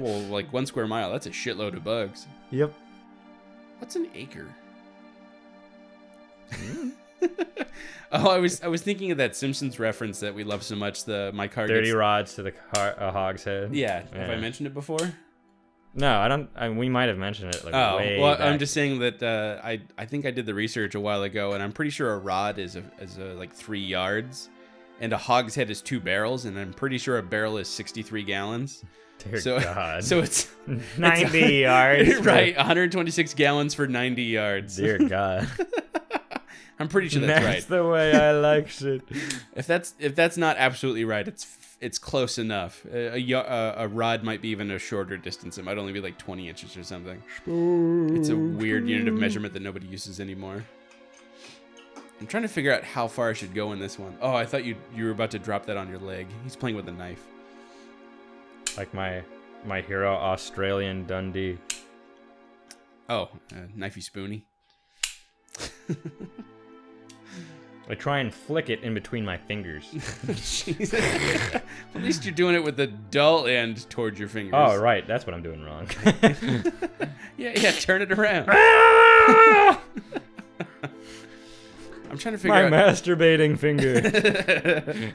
Well, like 1 square mile, that's a shitload of bugs. Yep. What's an acre? Oh, I was thinking of that Simpsons reference that we love so much. My car 30 gets... rods to the hog's head. Yeah. Have I mentioned it before? No, I don't. We might have mentioned it. Like, way well, back. I'm just saying that I think I did the research a while ago, and I'm pretty sure a rod is like 3 yards, and a hogshead is 2 barrels, and I'm pretty sure a barrel is 63 gallons. Dear God. So it's 90 yards. Right, 126 gallons for 90 yards. Dear God. I'm pretty sure that's right. That's the way I like shit. If that's not absolutely right, it's close enough. A rod might be even a shorter distance. It might only be like 20 inches or something. It's a weird unit of measurement that nobody uses anymore. I'm trying to figure out how far I should go in this one. Oh, I thought you were about to drop that on your leg. He's playing with a knife. Like my hero, Australian Dundee. Oh, knifey spoony. I try and flick it in between my fingers. Jesus. At least you're doing it with the dull end towards your fingers. Oh, right. That's what I'm doing wrong. Yeah, turn it around. I'm trying to figure out... My masturbating finger.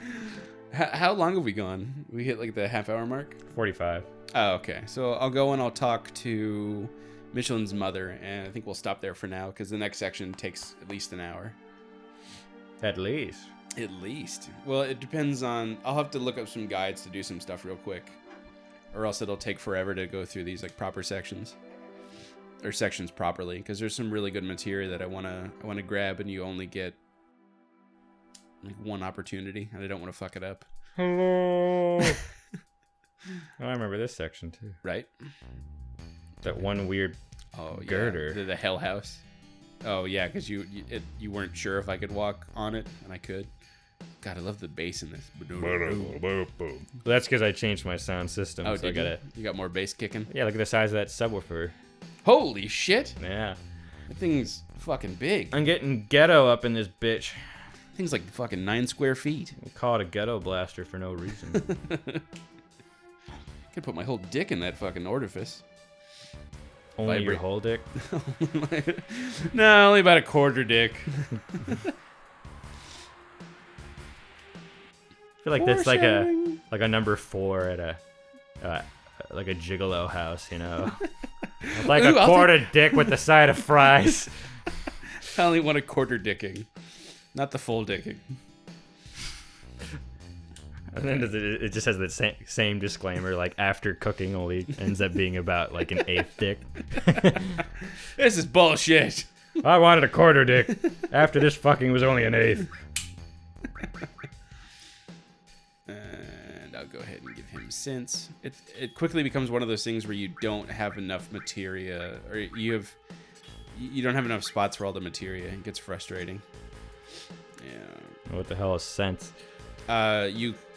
How long have we gone? We hit like the half-hour mark? 45. Oh, okay. So I'll go and I'll talk to Michelin's mother, and I think we'll stop there for now, because the next section takes at least an hour. At least. At least. Well, it depends on... I'll have to look up some guides to do some stuff real quick. or else it'll take forever to go through these like proper sections. Or sections properly, because there's some really good material that I wanna grab, and you only get like one opportunity, and I don't want to fuck it up. Hello. I remember this section too. Right? That one weird girder. The Hell House. Oh yeah, because you weren't sure if I could walk on it, and I could. God, I love the bass in this. That's because I changed my sound system. Oh, so I did got you? it. You got more bass kicking? Yeah, look at the size of that subwoofer. Holy shit! Yeah. That thing's fucking big. I'm getting ghetto up in this bitch. Thing's like fucking 9 square feet. We call it a ghetto blaster for no reason. Could put my whole dick in that fucking orifice. Only your whole dick? No, only about a quarter dick. I feel like that's like a number 4 at a like a gigolo house, you know. Like Ooh, a quarter dick with the side of fries. I only want a quarter dicking, not the full dicking. And then it just has the same disclaimer, like after cooking only ends up being about like an 1/8 dick. This is bullshit. I wanted a quarter dick. After this fucking was only an 1/8. And I'll go ahead and give him sense. It quickly becomes one of those things where you don't have enough materia, or you don't have enough spots for all the materia. It gets frustrating. Yeah. What the hell is sense?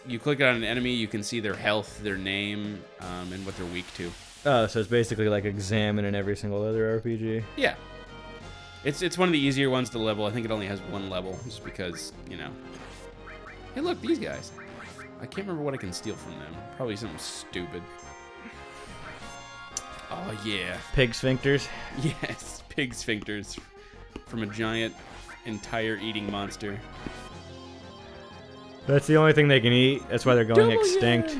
You click on an enemy, you can see their health, their name, and what they're weak to. Oh, so it's basically like Examine in every single other RPG. Yeah. It's one of the easier ones to level. I think it only has 1 level, just because, you know. Hey, look, these guys. I can't remember what I can steal from them. Probably something stupid. Oh, yeah. Pig sphincters? Yes, pig sphincters from a giant, entire eating monster. That's the only thing they can eat. That's why they're going extinct.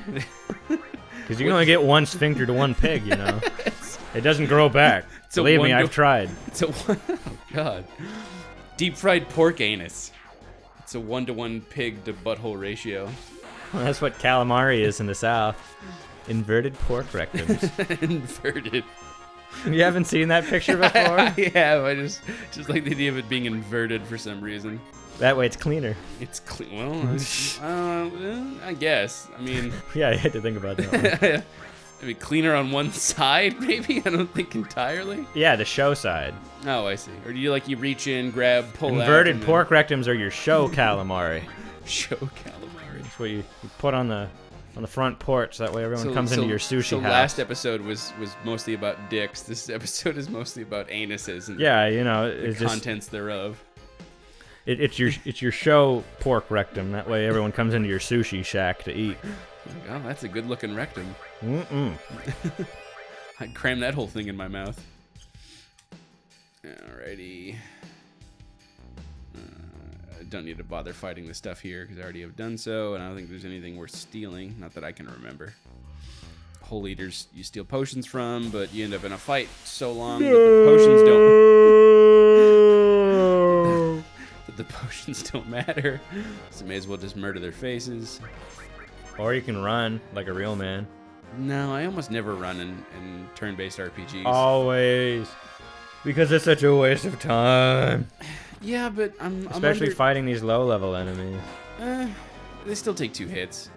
Because you can only get 1 sphincter to 1 pig, you know. It doesn't grow back. Believe me, I've tried. It's a one. Oh, God. Deep fried pork anus. It's a 1-to-1 pig to butthole ratio. Well, that's what calamari is in the South. Inverted pork rectums. Inverted. You haven't seen that picture before? I have. I just like the idea of it being inverted for some reason. That way it's cleaner. It's clean. Well, I guess. I mean, yeah, I had to think about that one. I mean, cleaner on one side, maybe? I don't think entirely. Yeah, the show side. Oh, I see. Or do you reach in, grab, pull Inverted out? pork rectums are your show calamari. Show calamari. That's what you put on the front porch. That way everyone comes into your sushi house. Last episode was mostly about dicks. This episode is mostly about anuses and the contents thereof. It's your show pork rectum. That way everyone comes into your sushi shack to eat. Oh, that's a good looking rectum. I'd cram that whole thing in my mouth. Alrighty. I don't need to bother fighting the stuff here because I already have done so, and I don't think there's anything worth stealing. Not that I can remember. Hole eaters you steal potions from, but you end up in a fight so long that the potions don't. That the potions don't matter. So may as well just murder their faces. Or you can run like a real man. No, I almost never run in turn-based RPGs. Always. Because it's such a waste of time. Yeah, but especially fighting these low-level enemies. They still take 2 hits.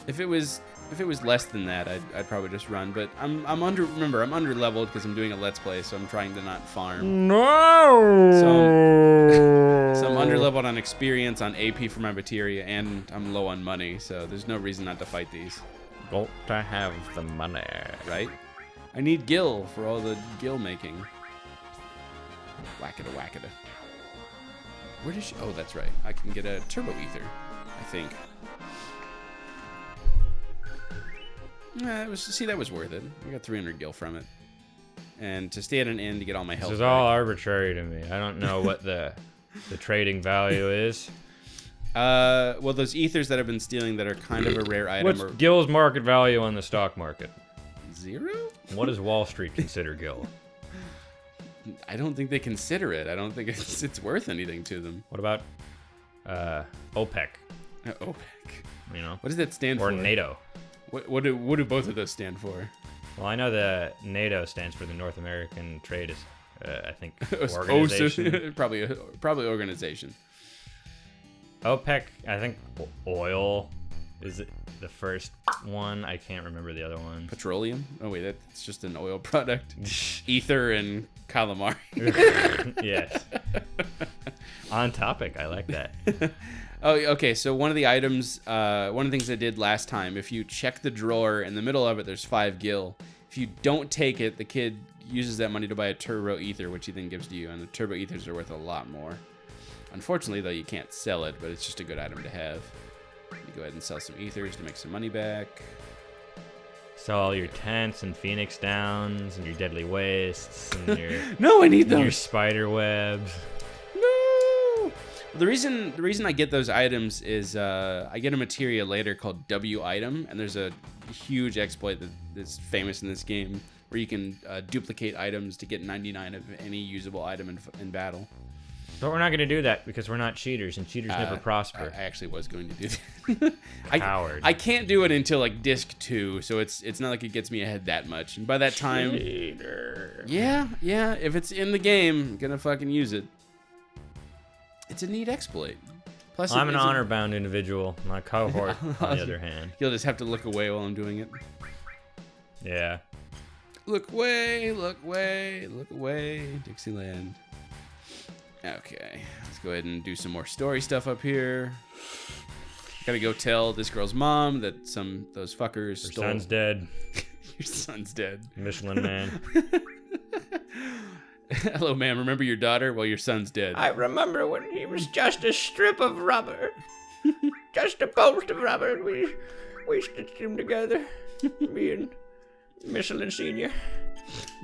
If it was less than that, I'd probably just run. But I'm under-leveled because I'm doing a Let's Play, so I'm trying to not farm. No. So I'm under-leveled on experience, on AP for my materia, and I'm low on money. So there's no reason not to fight these. Got to have the money, right? I need gil for all the gil making. Wackada wackada. Where did she? Oh, that's right. I can get a turbo ether, I think. That was worth it. I got 300 gil from it, and to stay at an inn to get all my health. This is all arbitrary to me. I don't know what the trading value is. Well, those ethers that I've been stealing that are kind of a rare item. What's gil's market value on the stock market? 0? What does Wall Street consider gil? I don't think they consider it. I don't think it's worth anything to them. What about OPEC? OPEC. You know? What does that stand for? Or NATO. What do both of those stand for? Well, I know the NATO stands for the North American Trade, I think, So organization. probably organization. OPEC, I think oil is the first one. I can't remember the other one. Petroleum? Oh wait, that's just an oil product. Ether and calamari. Yes. On topic. I like that. Oh, okay. So one of the items, one of the things I did last time, if you check the drawer in the middle of it, there's 5 gil. If you don't take it, the kid uses that money to buy a turbo ether, which he then gives to you, and the turbo ethers are worth a lot more. Unfortunately, though, you can't sell it, but it's just a good item to have. You go ahead and sell some ethers to make some money back. Sell all your tents and phoenix downs and your deadly wastes and your No, I need and your those. spider webs. No. The reason I get those items is I get a materia later called W item, and there's a huge exploit that's famous in this game where you can duplicate items to get 99 of any usable item in battle. But we're not going to do that because we're not cheaters, and cheaters never prosper. I actually was going to do that. Coward. I can't do it until like disc 2, so it's not like it gets me ahead that much. And by that time, Cheater. yeah, if it's in the game, I'm gonna fucking use it. It's a neat exploit. Plus, I'm an honor-bound individual. My cohort, on the other hand. You'll just have to look away while I'm doing it. Yeah. Look away, look away, look away, Dixieland. Okay, let's go ahead and do some more story stuff up here. Gotta go tell this girl's mom that those fuckers Your stole. son's dead. Your son's dead. Michelin Man. Hello, ma'am. Remember your daughter? Well, your son's dead. I remember when he was just a strip of rubber. Just a post of rubber, and we stitched him together. Me and Michelin Senior.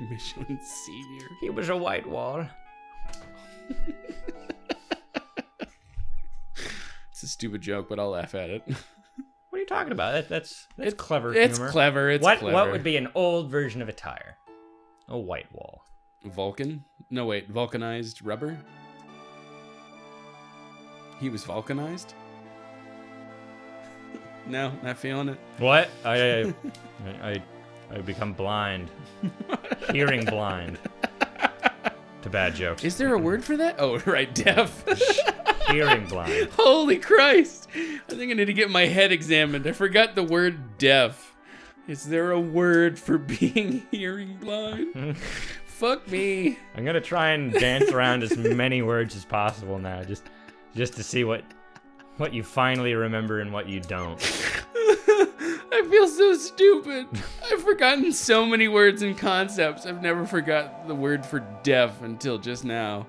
Michelin Senior. He was a white wall. It's a stupid joke, but I'll laugh at it. What are you talking about? That's clever It's humor. clever. It's what clever. would be an old version of a tire? A white wall. Vulcan? No, wait. Vulcanized rubber? He was vulcanized? No, not feeling it. What? I become blind. Hearing blind. To bad jokes. Is there a word for that? Oh, right, deaf. Hearing blind. Holy Christ. I think I need to get my head examined. I forgot the word deaf. Is there a word for being hearing blind? Fuck me. I'm gonna try and dance around as many words as possible now, just to see what you finally remember and what you don't. I feel so stupid. I've forgotten so many words and concepts. I've never forgot the word for deaf until just now.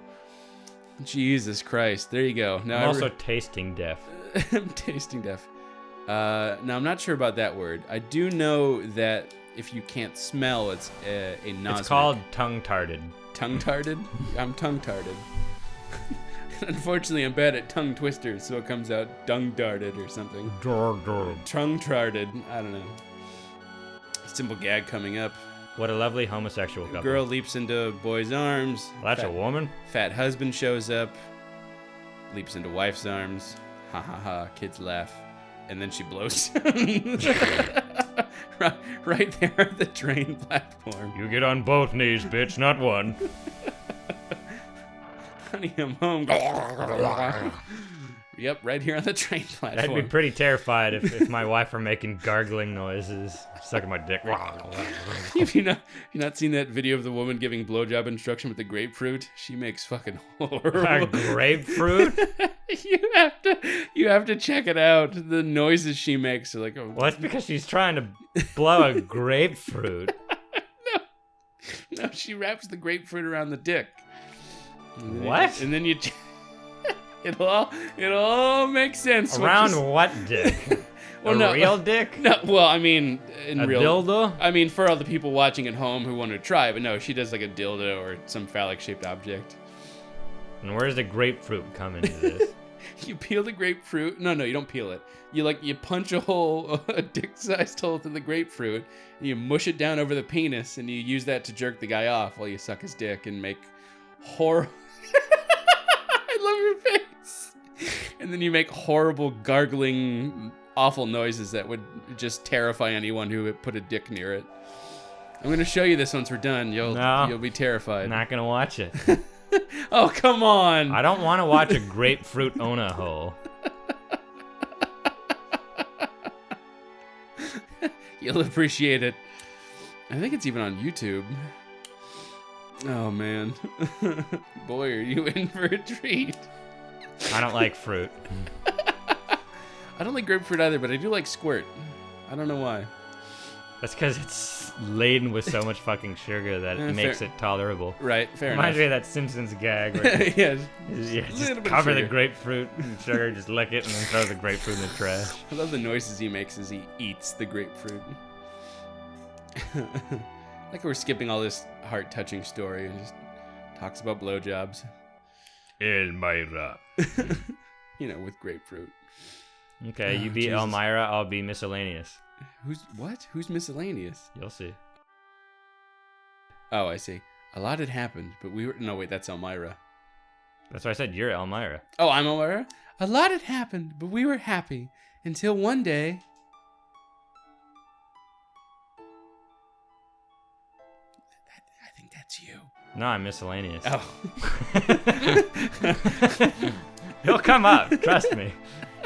Jesus Christ. There you go. Now I'm also tasting deaf. I'm tasting deaf. Now, I'm not sure about that word. I do know that if you can't smell, it's a nosmic. It's called tongue-tarted. Tongue-tarted? I'm tongue-tarted. Unfortunately, I'm bad at tongue twisters, so it comes out dung-darted or something. Tongue-tarted. I don't know. Simple gag coming up. What a lovely homosexual couple. Girl leaps into boy's arms. Well, that's a woman. Fat husband shows up. Leaps into wife's arms. Ha ha ha. Kids laugh. And then she blows. Right there at the train platform. You get on both knees, bitch, not one. Honey, I'm home. Yep, right here on the train platform. I'd be pretty terrified if my wife were making gargling noises, sucking my dick. Have you not seen that video of the woman giving blowjob instruction with the grapefruit? She makes fucking horrible. A grapefruit? You have to check it out. The noises she makes are like, oh. Well, that's because she's trying to blow a grapefruit. No, she wraps the grapefruit around the dick. What? And then you it'll all make sense. Around what dick? Well, real dick? No, well, I mean, in a real dildo? I mean, for all the people watching at home who want to try, but no, she does like a dildo or some phallic-shaped object. And where's the grapefruit come into this? You peel the grapefruit. No, you don't peel it. You punch a hole, a dick-sized hole through the grapefruit, and you mush it down over the penis, and you use that to jerk the guy off while you suck his dick and make horror. I love your face. And then you make horrible gargling awful noises that would just terrify anyone who would put a dick near it. I'm gonna show you this once we're done. You'll be terrified. I'm not gonna watch it. Oh, come on. I don't want to watch a grapefruit Ona hole. You'll appreciate it. I think it's even on YouTube. Oh, man. Boy, are you in for a treat. I don't like fruit. I don't like grapefruit either, but I do like squirt. I don't know why. That's because it's laden with so much fucking sugar that it makes it tolerable. Right, fair enough. Reminds me of that Simpsons gag where yeah, just cover the grapefruit in sugar, just lick it, and then throw the grapefruit in the trash. I love the noises he makes as he eats the grapefruit. Like we're skipping all this heart-touching story and just talks about blowjobs. Elmira. With grapefruit. Okay, you be Elmira, I'll be miscellaneous. Who's what? Who's miscellaneous? You'll see. Oh, I see. A lot had happened, but we were... No, wait, that's Elmira. That's why I said you're Elmira. Oh, I'm Elmira? A lot had happened, but we were happy until one day... I think that's you. No, I'm miscellaneous. Oh. He'll come up, trust me.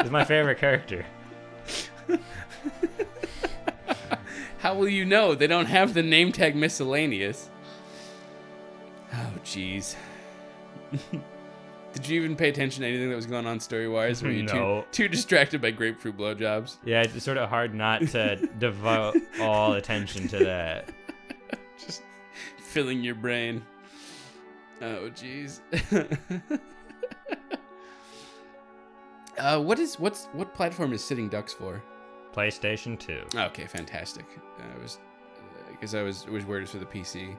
He's my favorite character. How will you know? They don't have the name tag miscellaneous. Oh, jeez. Did you even pay attention to anything that was going on story-wise? Or were you No. too distracted by grapefruit blowjobs? Yeah, it's sort of hard not to devote all attention to that. Just filling your brain. Oh, jeez. What platform is Sitting Ducks for? PlayStation 2. Okay, fantastic. I was worried for the PC.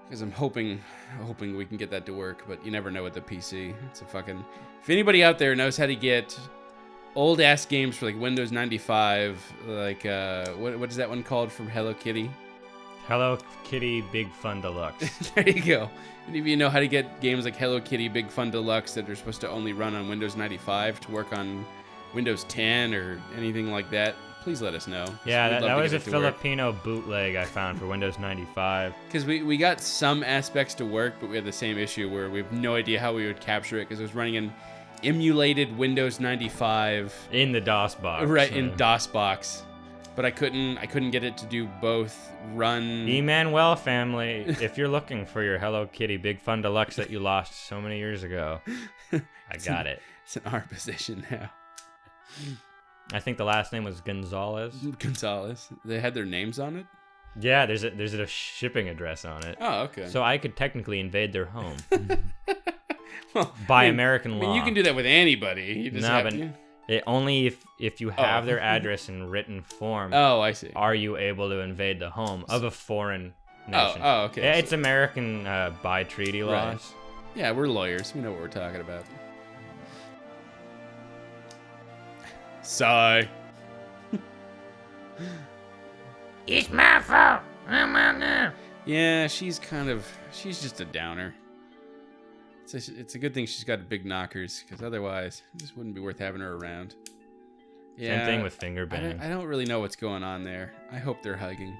Because I'm hoping we can get that to work, but you never know with the PC. It's a fucking... If anybody out there knows how to get old ass games for like Windows 95, like what is that one called from Hello Kitty? Hello Kitty Big Fun Deluxe. There you go. Any of you know how to get games like Hello Kitty Big Fun Deluxe that are supposed to only run on Windows 95 to work on Windows 10 or anything like that, please let us know. Yeah, that was a Filipino bootleg I found for Windows 95. Because we got some aspects to work, but we had the same issue where we have no idea how we would capture it because it was running in emulated Windows 95. In the DOS box. Right, in DOS box. But I couldn't get it to do both run... Emanuel family, if you're looking for your Hello Kitty Big Fun Deluxe that you lost so many years ago, I got it. It's in our possession now. I think the last name was Gonzalez. Gonzalez. They had their names on it? Yeah, there's a shipping address on it. Oh, okay. So I could technically invade their home. Well, by American law. You can do that with anybody. You just No, have but to... only if you have their address in written form. Oh, I see. Are you able to invade the home of a foreign nation? Oh, okay. Yeah, it's American by treaty laws. Right. Yeah, we're lawyers. We know what we're talking about. Sigh. It's my fault. Yeah, she's just a downer. It's a good thing she's got big knockers, because otherwise, it just wouldn't be worth having her around. Yeah, Same thing with finger bang. I don't really know what's going on there. I hope they're hugging.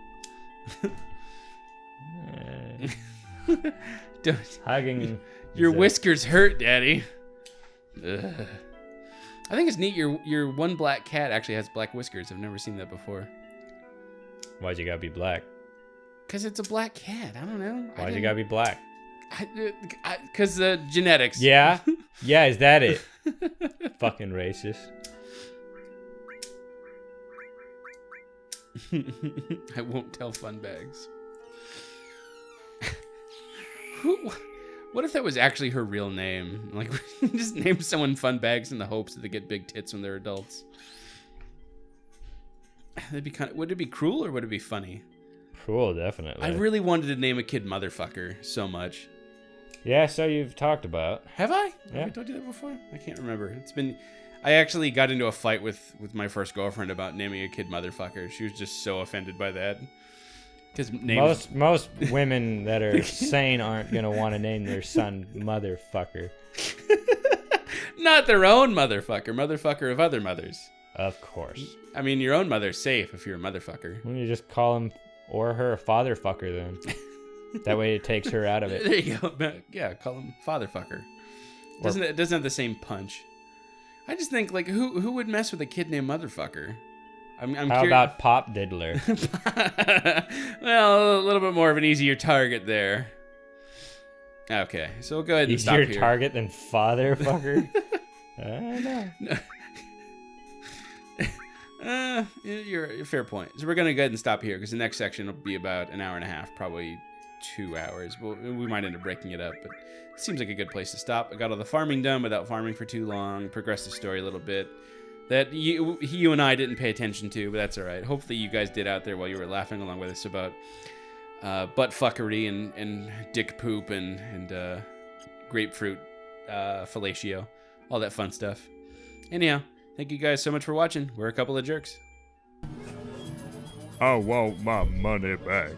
Hugging. Your whiskers hurt, Daddy. Ugh. I think it's neat. Your one black cat actually has black whiskers. I've never seen that before. Why'd you gotta be black? Because it's a black cat. I don't know. Why'd you gotta be black? Because genetics. Yeah? Yeah, is that it? Fucking racist. I won't tell Funbags. What if that was actually her real name? Like, just name someone Funbags in the hopes that they get big tits when they're adults. That'd be would it be cruel or would it be funny? Cruel, definitely. I really wanted to name a kid Motherfucker so much. Yeah, so you've talked about. Have I? Yeah. Have I told you that before? I can't remember. I actually got into a fight with my first girlfriend about naming a kid Motherfucker. She was just so offended by that. Because most women that are sane aren't gonna want to name their son Motherfucker. Not their own motherfucker. Motherfucker of other mothers. Of course. I mean, your own mother's safe if you're a motherfucker. Why don't you just call him or her a father fucker then? That way it takes her out of it. There you go. Yeah, call him fatherfucker. It doesn't have the same punch. I just think, like, who would mess with a kid named motherfucker? I'm How about Pop Diddler? Well, a little bit more of an easier target there. Okay, so we'll go ahead and stop here. Easier target than father fucker? I don't know. You're a fair point. So we're going to go ahead and stop here because the next section will be about an hour and a half, probably 2 hours. We might end up breaking it up, but it seems like a good place to stop. I got all the farming done without farming for too long, progressed the story a little bit that you and I didn't pay attention to, but that's all right. Hopefully you guys did out there while you were laughing along with us about butt fuckery and dick poop and grapefruit fellatio, all that fun stuff. Anyhow, thank you guys so much for watching. We're a couple of jerks. I want my money back.